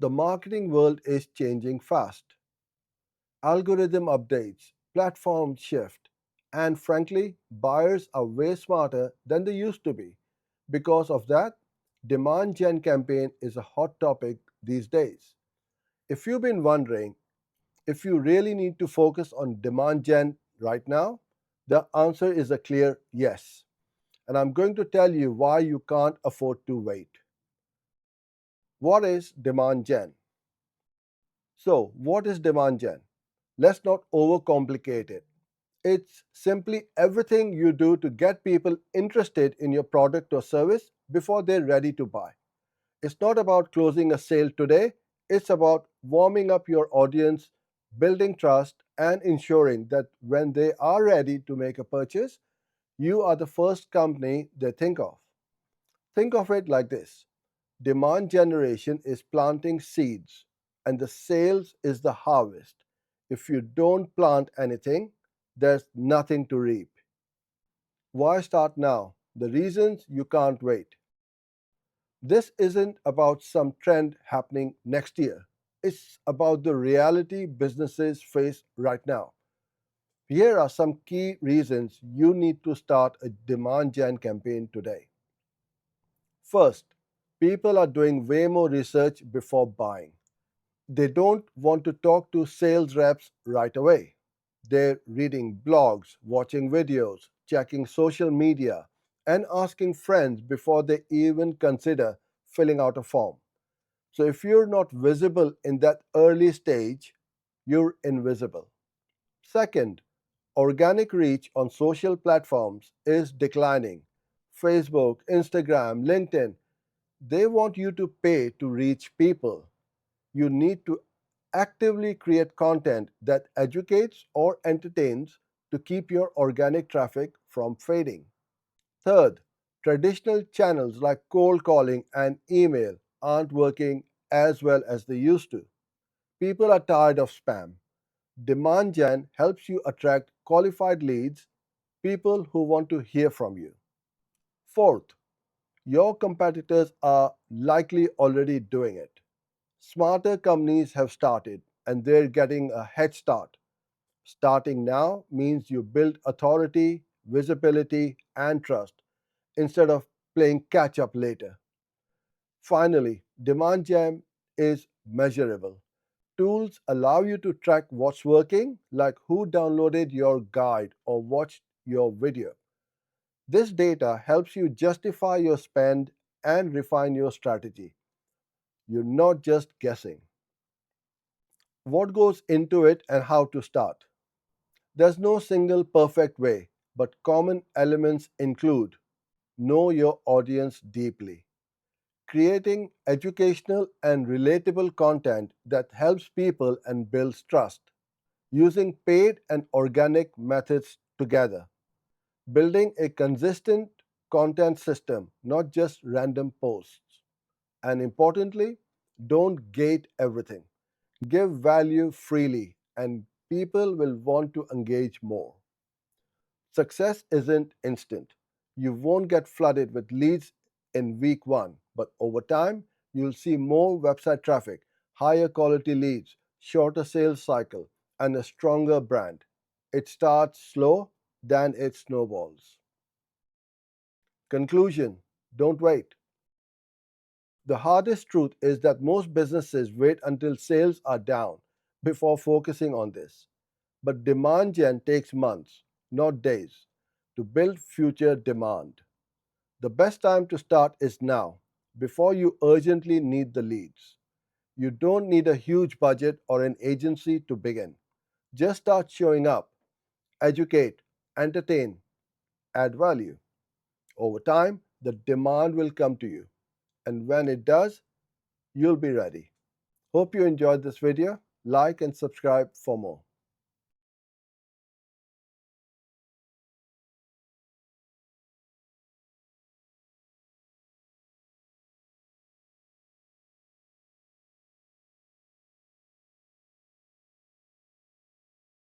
The marketing world is changing fast. Algorithm updates, platforms shift, and frankly, buyers are way smarter than they used to be. Because of that, demand gen campaign is a hot topic these days. If you've been wondering if you really need to focus on demand gen right now, the answer is a clear yes. And I'm going to tell you why you can't afford to wait. What is demand gen? So, what is demand gen? Let's not overcomplicate it. It's simply everything you do to get people interested in your product or service before they're ready to buy. It's not about closing a sale today, it's about warming up your audience, building trust, and ensuring that when they are ready to make a purchase, you are the first company they think of. Think of it like this: demand generation is planting seeds, and the sales is the harvest. If you don't plant anything, there's nothing to reap. Why start now? The reasons you can't wait. This isn't about some trend happening next year. It's about the reality businesses face right now. Here are some key reasons you need to start a demand gen campaign today. First, people are doing way more research before buying. They don't want to talk to sales reps right away. They're reading blogs, watching videos, checking social media, and asking friends before they even consider filling out a form. So if you're not visible in that early stage, you're invisible. Second, organic reach on social platforms is declining. Facebook, Instagram, LinkedIn, they want you to pay to reach people. You need to actively create content that educates or entertains to keep your organic traffic from fading. Third, traditional channels like cold calling and email aren't working as well as they used to. People are tired of spam. Demand gen helps you attract qualified leads, people who want to hear from you. Fourth, your competitors are likely already doing it. Smarter companies have started and they're getting a head start. Starting now means you build authority, visibility, and trust instead of playing catch up later. Finally, demand gen is measurable. Tools allow you to track what's working, like who downloaded your guide or watched your video. This data helps you justify your spend and refine your strategy. You're not just guessing. What goes into it and how to start? There's no single perfect way, but common elements include: know your audience deeply, creating educational and relatable content that helps people and builds trust, using paid and organic methods together, building a consistent content system, not just random posts, and importantly, don't gate everything. Give value freely, and people will want to engage more. Success isn't instant. You won't get flooded with leads in week one, but over time, you'll see more website traffic, higher quality leads, shorter sales cycle, and a stronger brand. It starts slow, then it snowballs. Conclusion: don't wait. The hardest truth is that most businesses wait until sales are down before focusing on this. But demand gen takes months, not days, to build future demand. The best time to start is now, before you urgently need the leads. You don't need a huge budget or an agency to begin. Just start showing up, educate, entertain, add value. Over time, the demand will come to you, and when it does, you'll be ready. Hope you enjoyed this video. Like and subscribe for more.